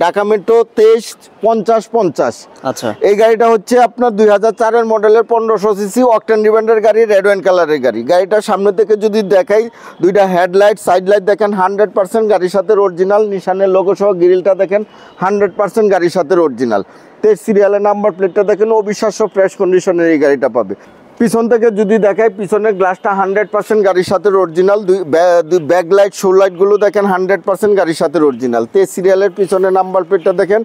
Dhaka metro 235050। আচ্ছা, এই গাড়িটা হচ্ছে আপনার 2004 এর মডেলের 1500 সিসি অকটেন ডিভেন্ডের গাড়ি, রেড ওয়াইন কালারের গাড়ি। গাড়িটা সামনে থেকে যদি দেখাই, দুইটা হেডলাইট সাইড লাইট দেখেন 100% গাড়ির সাথে অরিজিনাল। নিশানের লোগো সহ গ্রিলটা দেখেন 100% গাড়ির সাথে অরিজিনাল। 23 সিরিয়ালের নাম্বার প্লেটটা দেখেন অবিশ্বাস্য ফ্রেশ কন্ডিশনের এই গাড়িটা পাবে। পিছন থেকে যদি দেখাই, পিছনের গ্লাসটা 100% গাড়ির সাথে অরিজিনাল। দুই ব্যাক লাইট শো লাইটগুলো দেখেন 100% গাড়ির সাথে অরিজিনাল। 23 সিরিয়ালের পিছনের নাম্বার প্লেটটা দেখেন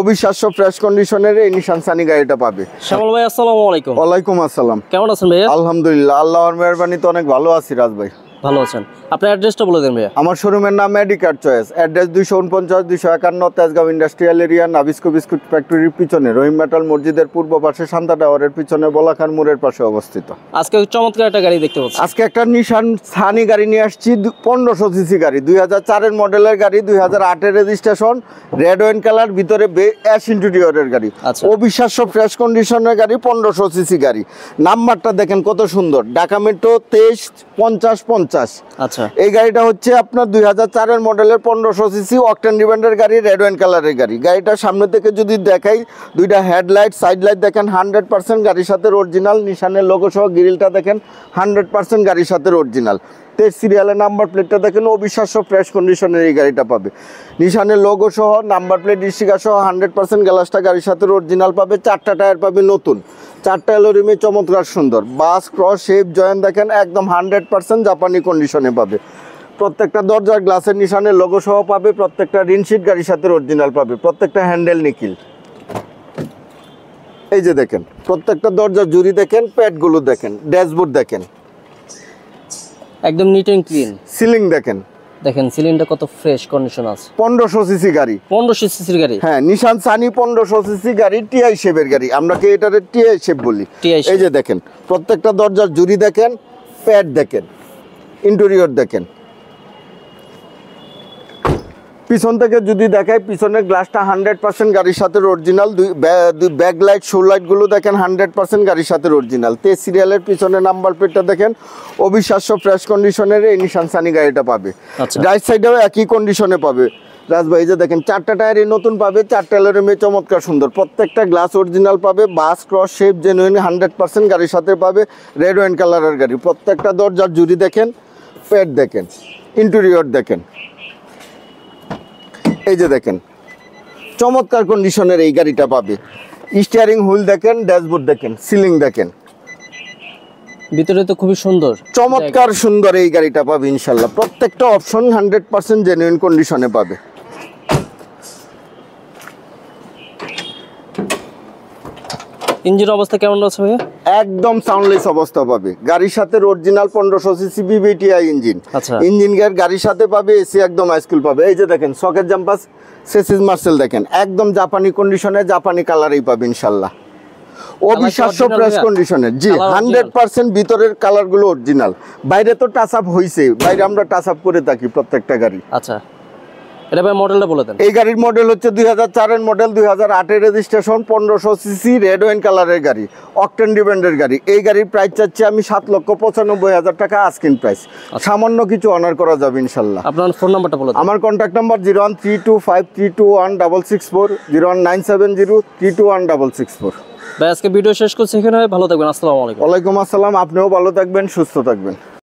অবিশ্বাস্য ফ্রেশ কন্ডিশনের এই নিশান সানি গাড়িটা পাবে। শ্যামল ভাই আসসালামু আলাইকুম। ওয়ালাইকুম আসসালাম। কেমন আছেন ভাইয়া? আলহামদুলিল্লাহ, আল্লাহর মেহেরবানিতে অনেক ভালো আছি রাজ ভাই। ভালো আছেন? আপনার অ্যাড্রেসটা বলে দেন ভাইয়া। আমার শোরুমের নাম Medicare choice, address 249-251 Tejgaon industrial area, Nabisco biscuit ফ্যাক্টরির পিছনে, রহিম মেটাল মসজিদের পূর্ব পাশে, শান্তা টাওয়ারের পিছনে, বলাখান মোড়ের পাশে অবস্থিত। আজকে চমৎকার একটা গাড়ি দেখতে পাচ্ছি। আজকে একটা নিশান সানি গাড়ি নিয়ে আসছি, 1500 সিসি গাড়ি, 2004 এর মডেলের গাড়ি, 2008 এর রেজিস্ট্রেশন, রেড ওয়াইন কালার, ভিতরে অ্যাশ ইন্টেরিয়রের গাড়ি। অবিশ্বাস্য ফ্রেশ কন্ডিশনের গাড়ি, 1500 সিসি গাড়ি। নাম্বারটা দেখেন কত সুন্দর, ঢাকা মেট্রো 235050। আচ্ছা, এই গাড়িটা হচ্ছে আপনার 2004 এর মডেলের 1500 সিসি অকটেন ডিভেন্ডের গাড়ি, রেড ওয়াইন কালারের গাড়ি। গাড়িটা সামনে থেকে যদি দেখাই, দুইটা হেডলাইট সাইড লাইট দেখেন 100% গাড়ির সাথে অরিজিনাল। নিশানের লোগো সহ গ্রিলটা দেখেন 100% গাড়ির সাথে অরিজিনাল। 23 সিরিয়ালের নাম্বার প্লেটটা দেখেন অবিশ্বাস্য ফ্রেশ কন্ডিশনের এই গাড়িটা পাবে। নিশানের লোগো সহ নাম্বার প্লেট স্টিকার সহ 100% গ্লাসটা গাড়ির সাথে অরিজিনাল পাবে। 4টা টায়ার পাবে নতুন, 4টা এলোরিমে চমৎকার সুন্দর। বাস ক্রস শেপ জয়েন্ট দেখেন একদম 100% জাপানি কন্ডিশনে পাবে। প্রত্যেকটা দরজার গ্লাসের নিশানের লোগো সহ পাবে। প্রত্যেকটা রিনশিট গাড়ির সাথে অরিজিনাল পাবে। প্রত্যেকটা হ্যান্ডেল নিকিল। এই যে দেখেন প্রত্যেকটা দরজার জুড়ি দেখেন, প্যাডগুলো দেখেন, ড্যাশবোর্ড দেখেন একদম নিট এন্ড ক্লিন। সিলিং দেখেন, দেখেন সিলিংটা কত ফ্রেশ কন্ডিশন আছে। 1500 সিসি গাড়ি, 1500 সিসির গাড়ি। হ্যাঁ, নিশান সানি 1500 সিসি গাড়ি, টিআই শেপের গাড়ি। আমরা কি এটারে টিআই শেপ বলি। এই যে দেখেন প্রত্যেকটা দরজার জুড়ি দেখেন, প্যাড দেখেন, ইন্টেরিয়র দেখেন। পিছন থেকে যদি দেখায়, পিছনের গ্লাসটা 100% গাড়ির সাথে অরিজিনাল। দুই ব্যাক লাইট শো লাইটগুলো দেখেন 100% গাড়ির সাথে অরিজিনাল। 23 সিরিয়ালের পিছনের নাম্বার প্লেটটা দেখেন অবিশ্বাস্য ফ্রেশ কন্ডিশনের এই নিশান সানি গাড়িটা পাবে। রাইট সাইডেও একই কন্ডিশনে পাবে রাজ ভাই। এই যে দেখেন 4টা টায়ারই নতুন পাবে, 4টা এলোরিমে চমৎকার সুন্দর। প্রত্যেকটা গ্লাস অরিজিনাল পাবে। বাস ক্রস শেপ জেনুইন 100% গাড়ির সাথে পাবে। রেড ওয়াইন কালারের গাড়ি। প্রত্যেকটা দরজার জুড়ি দেখেন, প্যাড দেখেন, ইন্টেরিয়র দেখেন। এই যে দেখেন চমৎকার কন্ডিশনের এই গাড়িটা পাবে। স্টিয়ারিং হুইল দেখেন, ড্যাশবোর্ড দেখেন, সিলিং দেখেন, ভিতরে তো খুবই সুন্দর, চমৎকার সুন্দর এই গাড়িটা পাবে ইনশাল্লাহ। প্রত্যেকটা অপশন 100% জেনুইন কন্ডিশনে পাবে। ইঞ্জিন অবস্থা কেমন আছে ভাইয়া? একদম সাউন্ডলেস অবস্থা পাবে। গাড়ির সাথে অরিজিনাল 1500 সিসি বিবিটিআই ইঞ্জিন। আচ্ছা, ইঞ্জিন গিয়ার গাড়ির সাথে পাবে। এসি একদম হাইস্কুল পাবে। এই যে দেখেন সকেট জাম্পাস, সেসিস মার্সেল দেখেন একদম জাপানি কন্ডিশনে, জাপানি কালারেই পাবে ইনশাল্লাহ। অবিশ্বাস্য ফ্রেশ কন্ডিশনের, জি 100% ভিতরের কালারগুলো অরিজিনাল। বাইরে তো টাচ আপ হয়েছে, বাইরে আমরা টাচ আপ করে থাকি প্রত্যেকটা গাড়ি। আচ্ছা, এটা ভাই মডেলটা বলে দেন। এই গাড়ির মডেল হচ্ছে 2004 এর মডেল, 2008 এর রেজিস্ট্রেশন, 1500 সিসি রেড ওয়াইন কালারের গাড়ি, অকটেন ডিভেন্ডের গাড়ি। এই গাড়ির প্রাইস চাচ্ছি আমি 7,95,000 টাকা আস্কিং প্রাইস। সামান্য কিছু অনার করা যাবে ইনশাল্লাহ। আপনার ফোন নাম্বারটা বলে দেন। আমার কন্ট্যাক্ট নাম্বার 0132532164, 01970321664। ভাই আজকে ভিডিও শেষ করছি এখানে। ভালো থাকবেন। আসসালামু আলাইকুম। ওয়ালাইকুম আসসালাম। আপনিও ভালো থাকবেন, সুস্থ থাকবেন।